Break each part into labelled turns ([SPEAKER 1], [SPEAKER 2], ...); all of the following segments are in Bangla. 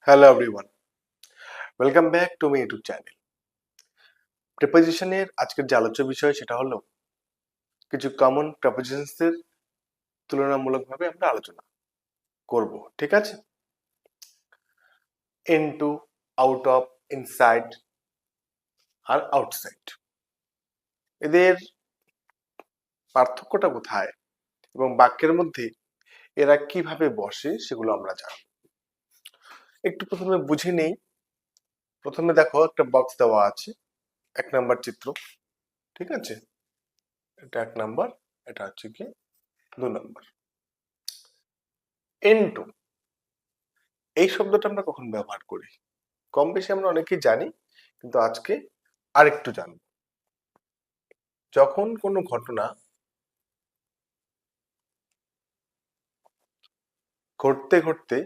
[SPEAKER 1] Hello everyone, welcome back to my YouTube channel. প্রিপোজিশনের আজকের যে আলোচ্য বিষয় সেটা হলো কিছু কমন প্রিপোজিশনসের তুলনামূলকভাবে আমরা আলোচনা করব। ঠিক আছে? ইনটু, আউট অফ, ইনসাইড আর আউটসাইড, এদের পার্থক্যটা কোথায় এবং বাক্যের মধ্যে এরা কিভাবে বসে সেগুলো আমরা জানব। একটু প্রথমে বুঝে নেই। প্রথমে দেখো একটা বক্স দেওয়া আছে, 1 নাম্বার চিত্র। ঠিক আছে? এটা 1 নাম্বার, এটা হচ্ছে কি 2 নাম্বার। ইনটু এই শব্দটা আমরা কখন ব্যবহার করি? কম বেশি আমরা অনেকেই জানি, কিন্তু আজকে আরেকটু জানব। যখন কোনো ঘটনা ঘটতে ঘটতে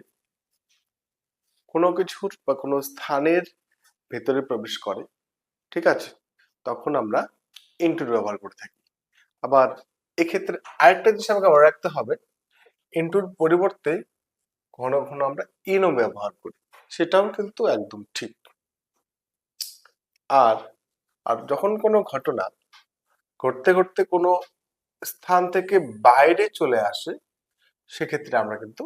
[SPEAKER 1] কোনো কিছুর বা কোনো স্থানের ভেতরে প্রবেশ করে, ঠিক আছে, তখন আমরা ইনটুর ব্যবহার করে থাকি। আবার এক্ষেত্রে আরেকটা জিনিস আমাকে মনে রাখতে হবে, ইনটুর পরিবর্তে কখনো কখনো আমরা ইনও ব্যবহার করি, সেটাও কিন্তু একদম ঠিক। আর আর যখন কোনো ঘটনা ঘটতে ঘটতে কোনো স্থান থেকে বাইরে চলে আসে, সেক্ষেত্রে আমরা কিন্তু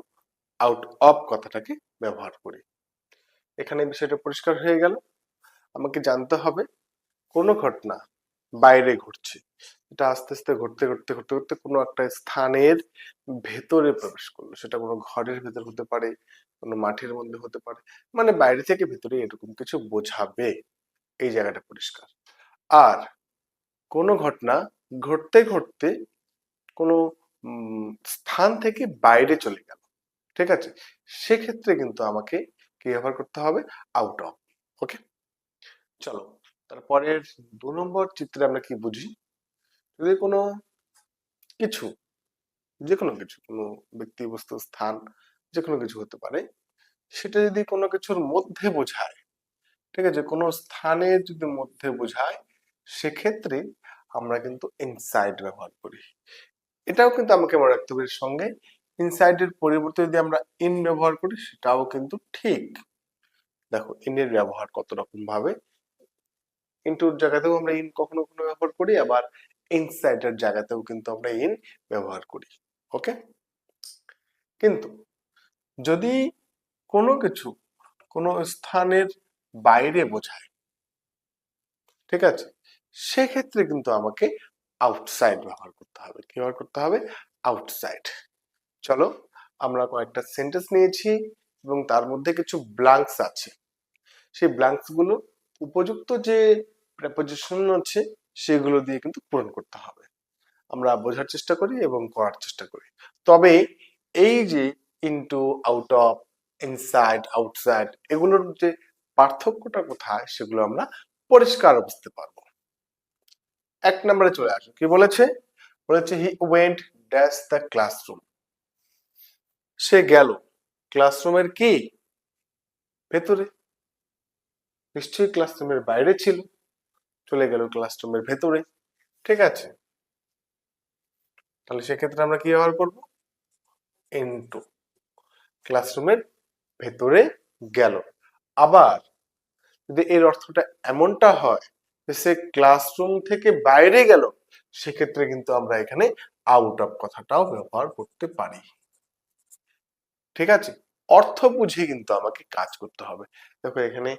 [SPEAKER 1] আউট অফ কথাটাকে ব্যবহার করি। এখানে বিষয়টা পরিষ্কার হয়ে গেল। আমাকে জানতে হবে কোনো ঘটনা বাইরে ঘটছে, এটা আস্তে আস্তে ঘটতে ঘটতে ঘটতে ঘটতে কোনো একটা স্থানের ভেতরে প্রবেশ করলো, সেটা কোনো ঘরের ভেতর হতে পারে, কোনো মাঠের মধ্যে হতে পারে, মানে বাইরে থেকে ভেতরে এরকম কিছু বোঝাবে। এই জায়গাটা পরিষ্কার। আর কোনো ঘটনা ঘটতে ঘটতে কোনো স্থান থেকে বাইরে চলে গেল, ঠিক আছে, সেক্ষেত্রে কিন্তু আমাকে কি ব্যবহার করতে হবে? Out of. ওকে, চলো তারপরের 2 নম্বর চিত্রে আমরা কি বুঝি। যদি কোনো কিছু, যে কোনো কিছু, কোনো ব্যক্তি, বস্তু, স্থান, যে কোনো কিছু হতে পারে, সেটা যদি কোনো কিছুর মধ্যে বোঝায়, ঠিক আছে, কোনো স্থানের যদি মধ্যে বোঝায়, সেক্ষেত্রে আমরা কিন্তু ইনসাইড ব্যবহার করি। এটাও কিন্তু আমাকে মনে রাখতে হবে, এর সঙ্গে ইনসাইডের পরিবর্তে যদি আমরা ইন ব্যবহার করি, সেটাও কিন্তু ঠিক। দেখো ইনের ব্যবহার কত রকম ভাবে, ইনটুর জায়গাতেও আমরা ইন কখনো কখনো ব্যবহার করি, আবার ইনসাইডের জায়গাতেও কিন্তু আমরা ইন ব্যবহার করি। ওকে, কিন্তু যদি কোনো কিছু কোনো স্থানের বাইরে বোঝায়, ঠিক আছে, সেক্ষেত্রে কিন্তু আমাকে আউটসাইড ব্যবহার করতে হবে। কি ব্যবহার করতে হবে? আউটসাইড। চলো আমরা কয়েকটা সেন্টেন্স নিয়েছি এবং তার মধ্যে কিছু ব্ল্যাঙ্কস আছে, সেই ব্ল্যাঙ্কস গুলো উপযুক্ত যে প্রেপোজিশন আছে সেগুলো দিয়ে কিন্তু পূরণ করতে হবে। আমরা বোঝার চেষ্টা করি এবং করার চেষ্টা করি। তবে এই যে into, out of, inside, outside, এগুলোর যে পার্থক্যটা কোথায় সেগুলো আমরা পরিষ্কার বুঝতে পারবো। 1 নম্বরে চলে আসো, কি বলেছে? বলেছে he went dash the classroom. সে গেল ক্লাসরুমের কি ভেতরে। নিশ্চয়ই ক্লাসরুমের বাইরে ছিল, চলে গেল ক্লাসরুমের ভেতরে। ঠিক আছে, তাহলে সেক্ষেত্রে আমরা কি ব্যবহার করবো? ইনটু, ক্লাসরুমের ভেতরে গেল। আবার যদি এর অর্থটা এমনটা হয় যে সে ক্লাসরুম থেকে বাইরে গেল, সেক্ষেত্রে কিন্তু আমরা এখানে আউট অফ কথাটাও ব্যবহার করতে পারি। ঠিক আছে, অর্থ বুঝে কিন্তু আমাকে কাজ করতে হবে। দেখো এখানে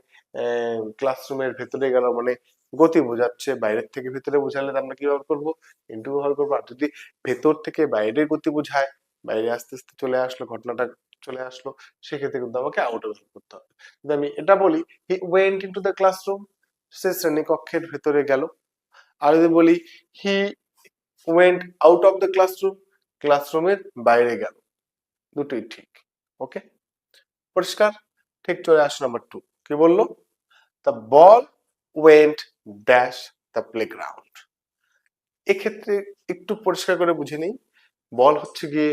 [SPEAKER 1] ক্লাসরুমের ভেতরে গেল মানে গতি বোঝাচ্ছে, বাইরের থেকে ভেতরে বোঝালে আমরা কি ব্যবহার করবো? ইনটু ব্যবহার করবো। আর যদি ভেতর থেকে বাইরে গতি বোঝায়, বাইরে আস্তে আস্তে চলে আসলো, ঘটনাটা চলে আসলো, সেক্ষেত্রে কিন্তু আমাকে আউট ব্যবহার করতে হবে। যদি আমি এটা বলি he went into the classroom, সে শ্রেণীকক্ষের ভেতরে গেল। আর যদি বলি he went out of the classroom, ক্লাসরুমের বাইরে গেল, দুটোই ঠিক। ওকে, পরিষ্কার? ঠিক, চলে আসো নাম্বার 2। কি বললো? The ball went dash the playground. এক্ষেত্রে একটু পরিষ্কার করে বুঝে নেই। বল হচ্ছে গিয়ে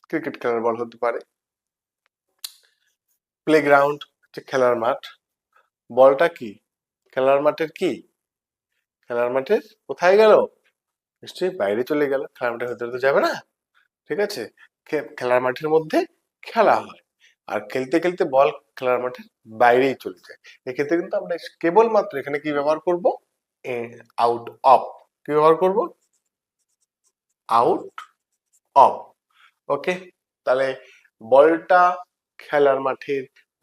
[SPEAKER 1] ক্রিকেট খেলার বল হতে পারে, প্লেগ্রাউন্ড হচ্ছে খেলার মাঠ। বলটা কি? খেলার মাঠের কি? খেলার মাঠের কোথায় গেল? নিশ্চয়ই বাইরে চলে গেল, খেলার মাঠের ভেতরে তো যাবে না। ঠিক আছে, খেলার মাঠের মধ্যে খেলা হয়। আর খেলতে খেলতে বল খেলার মাঠের বাইরেই চলে যায়, এক্ষেত্রে কিন্তু আমরা কেবলমাত্র এখানে কি ব্যবহার করব, আউট অফ। কি ব্যবহার করব, আউট অফ। ওকে, তাহলে বলটা খেলার মাঠের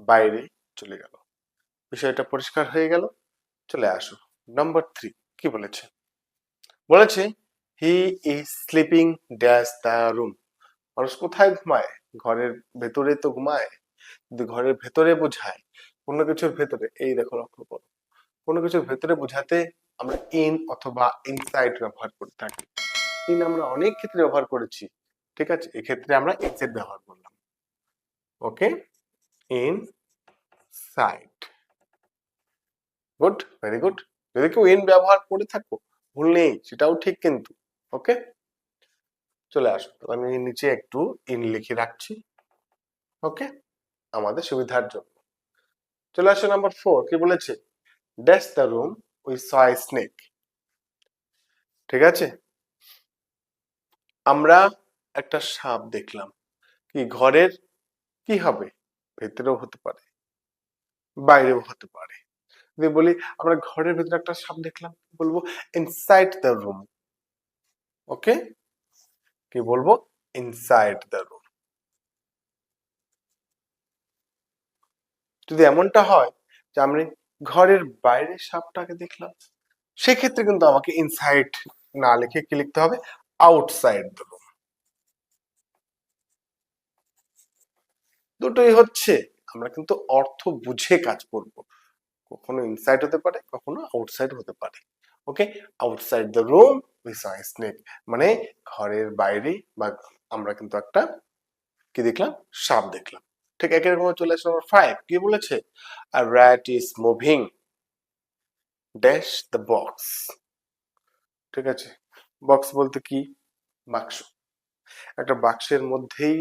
[SPEAKER 1] বাইরে চলে গেল, বিষয়টা পরিষ্কার হয়ে গেল। চলে আসো নাম্বার 3, কি বলেছে, বলেছে he is sleeping dash the room. মানুষ কোথায় ঘুমায়, ঘরের ভেতরে তো ঘুমায়। যদি ঘরের ভেতরে বোঝায়, কোনো কিছুর ভেতরে, এই দেখো লক্ষ্য করো, কোনো কিছুর ভেতরে বোঝাতে আমরা ইন অথবা ইনসাইড ব্যবহার করে থাকি। ইন আমরা অনেক ক্ষেত্রে ব্যবহার করেছি, ঠিক আছে, এক্ষেত্রে আমরা ইনসাইড ব্যবহার করলাম। Okay, inside. Good, very good. যদি কেউ ইন ব্যবহার করে থাকো, ভুল নেই, সেটাও ঠিক কিন্তু। ওকে, চলে আসো, আমি নিচে একটু ইন লিখে রাখছি, ওকে, আমাদের সুবিধার জন্য। চলে আসো নাম্বার 4, কি বলেছে, dash the room we saw a snake. ঠিক আছে, আমরা একটা সাপ দেখলাম। কি ঘরের কি হবে, ভেতরেও হতে পারে, বাইরেও হতে পারে। যদি বলি আমরা ঘরের ভেতরে একটা সাপ দেখলাম, বলবো ইনসাইড দ্য রুম। ওকে, কি বলবো, ইনসাইড দ্য রুম। যদি এমনটা হয় যে আমি ঘরের বাইরে সাপটাকে দেখলাম, সেক্ষেত্রে কিন্তু আমাকে ইনসাইড না লিখে কি লিখতে হবে, আউটসাইড দ্য রুম। দুটোই হচ্ছে, আমরা কিন্তু অর্থ বুঝে কাজ করব, কখনো ইনসাইড হতে পারে, কখনো আউটসাইড হতে পারে। Okay, outside the room we saw a snake, মানে ঘরের বাইরে বা আমরা কিন্তু একটা কি দেখলাম, সাপ দেখলাম। ঠিক একই রকম চলে আসে নাম্বার 5, কি বলেছে, আ rat is moving dash the box. ঠিক আছে, বক্স বলতে কি, বাক্স, একটা বাক্সের মধ্যেই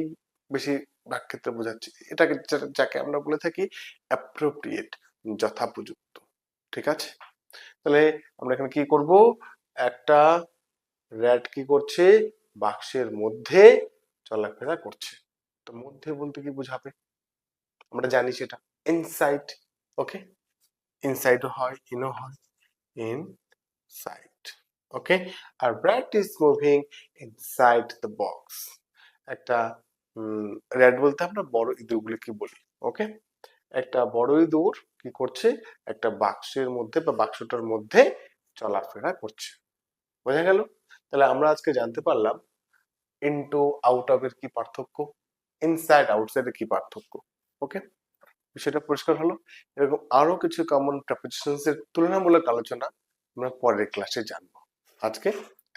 [SPEAKER 1] বেশি ভাগ ক্ষেত্রে বোঝাচ্ছি এটাকে, যাকে আমরা বলে থাকি অ্যাপ্রোপ্রিয়েট, যথাপযুক্ত। ঠিক আছে, তাহলে আমরা এখানে কি করব, একটা র্যাট কি করছে, বাক্সের মধ্যে চলাফেরা করছে। তো মধ্যে বলতে কি বোঝাবে, আমরা জানি সেটা ইনসাইড। ওকে, ইনসাইডও হয়, ইনও হয়, ইনসাইড। ওকে, আর rat is moving inside the box। একটা র্যাট বলতে আমরা বড় ইঁদুরগুলোকে বলি। ওকে, একটা বড় ইঁদুর কি করছে, একটা বাক্সের মধ্যে বা বাক্সটার মধ্যে চলাফেরা করছে। বোঝা গেল? তাহলে আমরা আজকে জানতে পারলাম ইনটু আউট অফ এর কি পার্থক্য, ইনসাইড আউটসাইড এর কি পার্থক্য। ওকে, বিষয়টা পরিষ্কার হলো। এরকম আরো কিছু কমন প্রেপোজিশনস এর তুলনামূলক আলোচনা আমরা পরের ক্লাসে জানবো। আজকে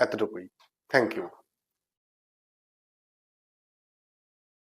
[SPEAKER 1] এতটুকুই। Thank you.